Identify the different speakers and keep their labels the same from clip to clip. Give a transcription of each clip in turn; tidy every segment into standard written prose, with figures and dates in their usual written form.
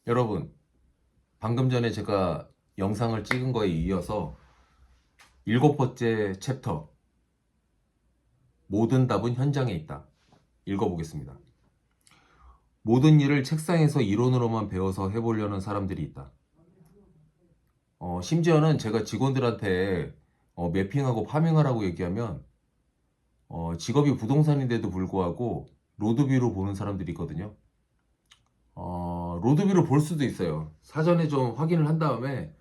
Speaker 1: 여러분, 방금 전에 제가 영상을 찍은 거에 이어서 7번째 챕터, 모든 답은 현장에 있다. 읽어보겠습니다. 모든 일을 책상에서 이론으로만 배워서 해보려는 사람들이 있다. 심지어는 제가 직원들한테 매핑하고 파밍하라고 얘기하면 직업이 부동산인데도 불구하고 로드뷰로 보는 사람들이 있거든요. 로드뷰로 볼 수도 있어요. 사전에 좀 확인을 한 다음에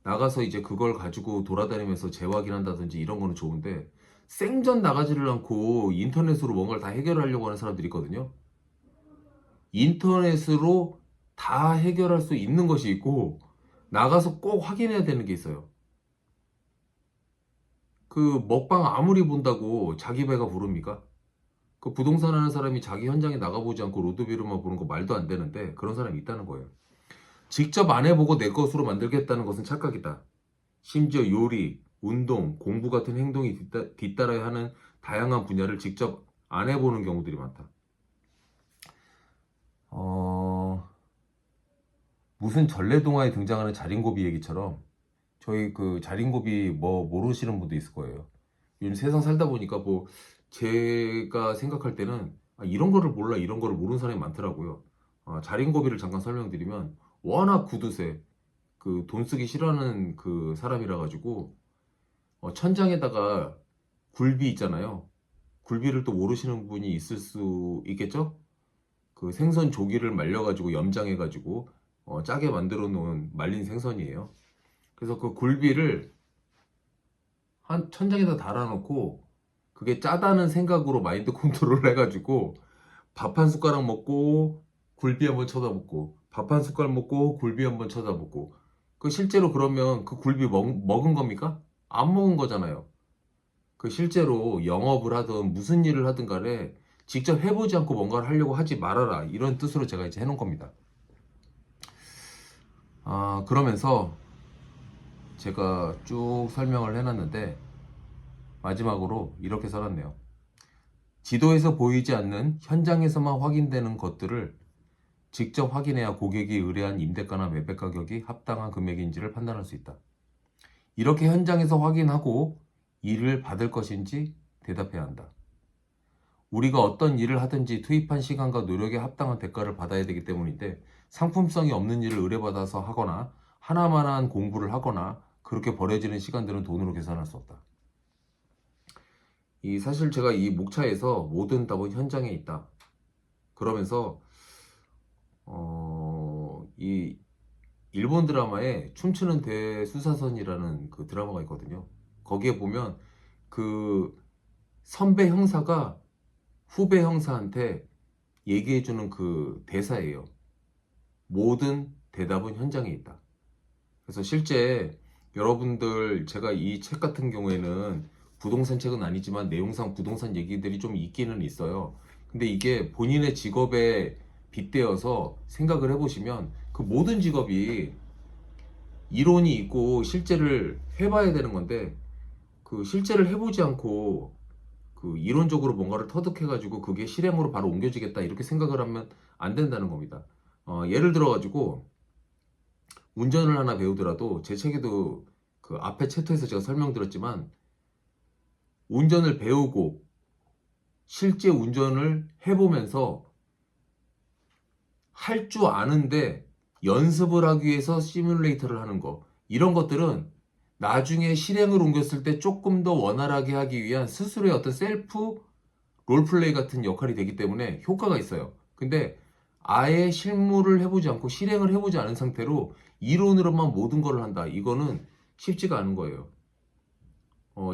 Speaker 1: 나가서 이제 그걸 가지고 돌아다니면서 재확인한다든지 이런 거는 좋은데, 생전 나가지를 않고 인터넷으로 뭔가를 다 해결하려고 하는 사람들이 있거든요. 인터넷으로 다 해결할 수 있는 것이 있고, 나가서 꼭 확인해야 되는 게 있어요. 그 먹방 아무리 본다고 자기 배가 부릅니까? 그 부동산 하는 사람이 자기 현장에 나가보지 않고 로드뷰로만 보는 거 말도 안 되는데, 그런 사람이 있다는 거예요. 직접 안 해보고 내 것으로 만들겠다는 것은 착각이다. 심지어 요리, 운동, 공부 같은 행동이 뒤따라야 하는 다양한 분야를 직접 안 해보는 경우들이 많다. 무슨 전래동화에 등장하는 자린고비 얘기처럼 저희 그 자린고비 뭐 모르시는 분도 있을 거예요. 요즘 세상 살다 보니까 뭐 제가 생각할 때는 이런 거를 몰라, 이런 거를 모르는 사람이 많더라고요. 자린고비를 잠깐 설명드리면, 워낙 구두쇠, 그 돈 쓰기 싫어하는 그 사람이라 가지고 천장에다가 굴비 있잖아요. 굴비를 또 모르시는 분이 있을 수 있겠죠? 그 생선 조기를 말려가지고 염장해가지고 짜게 만들어 놓은 말린 생선이에요. 그래서 그 굴비를 한 천장에다 달아놓고, 그게 짜다는 생각으로 마인드 컨트롤 해가지고 밥 한 숟가락 먹고 굴비 한번 쳐다보고, 밥 한 숟가락 먹고 굴비 한번 쳐다보고. 그 실제로 그러면 그 굴비 먹은 겁니까? 안 먹은 거잖아요. 그 실제로 영업을 하든 무슨 일을 하든 간에 직접 해보지 않고 뭔가를 하려고 하지 말아라, 이런 뜻으로 제가 이제 해놓은 겁니다. 그러면서 제가 쭉 설명을 해놨는데, 마지막으로 이렇게 써놨네요. 지도에서 보이지 않는 현장에서만 확인되는 것들을 직접 확인해야 고객이 의뢰한 임대가나 매매 가격이 합당한 금액인지를 판단할 수 있다. 이렇게 현장에서 확인하고 일을 받을 것인지 대답해야 한다. 우리가 어떤 일을 하든지 투입한 시간과 노력에 합당한 대가를 받아야 되기 때문인데, 상품성이 없는 일을 의뢰받아서 하거나 하나만한 공부를 하거나 그렇게 버려지는 시간들은 돈으로 계산할 수 없다. 사실 제가 이 목차에서 모든 답은 현장에 있다, 그러면서 이 일본 드라마에 춤추는 대수사선이라는 그 드라마가 있거든요. 거기에 보면 그 선배 형사가 후배 형사한테 얘기해주는 그 대사예요. 모든 대답은 현장에 있다. 그래서 실제 여러분들, 제가 이 책 같은 경우에는 부동산 책은 아니지만 내용상 부동산 얘기들이 좀 있기는 있어요. 근데 이게 본인의 직업에 빗대어서 생각을 해보시면, 그 모든 직업이 이론이 있고 실제를 해봐야 되는 건데, 그 실제를 해보지 않고 그 이론적으로 뭔가를 터득해가지고 그게 실행으로 바로 옮겨지겠다, 이렇게 생각을 하면 안 된다는 겁니다. 예를 들어가지고 운전을 하나 배우더라도, 제 책에도 그 앞에 챕터에서 제가 설명드렸지만, 운전을 배우고 실제 운전을 해보면서 할 줄 아는데 연습을 하기 위해서 시뮬레이터를 하는 거, 이런 것들은 나중에 실행을 옮겼을 때 조금 더 원활하게 하기 위한 스스로의 어떤 셀프 롤플레이 같은 역할이 되기 때문에 효과가 있어요. 근데 아예 실무를 해보지 않고 실행을 해보지 않은 상태로 이론으로만 모든 걸 한다, 이거는 쉽지가 않은 거예요.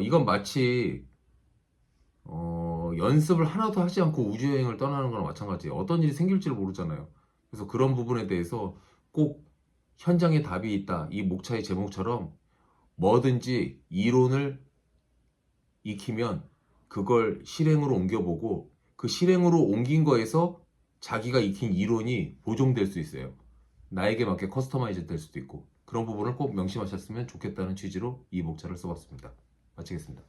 Speaker 1: 이건 마치 연습을 하나도 하지 않고 우주여행을 떠나는 거랑 마찬가지예요. 어떤 일이 생길지를 모르잖아요. 그래서 그런 부분에 대해서 꼭 현장에 답이 있다, 이 목차의 제목처럼 뭐든지 이론을 익히면 그걸 실행으로 옮겨보고, 그 실행으로 옮긴 거에서 자기가 익힌 이론이 보정될 수 있어요. 나에게 맞게 커스터마이즈 될 수도 있고, 그런 부분을 꼭 명심하셨으면 좋겠다는 취지로 이 목차를 써봤습니다. 마치겠습니다.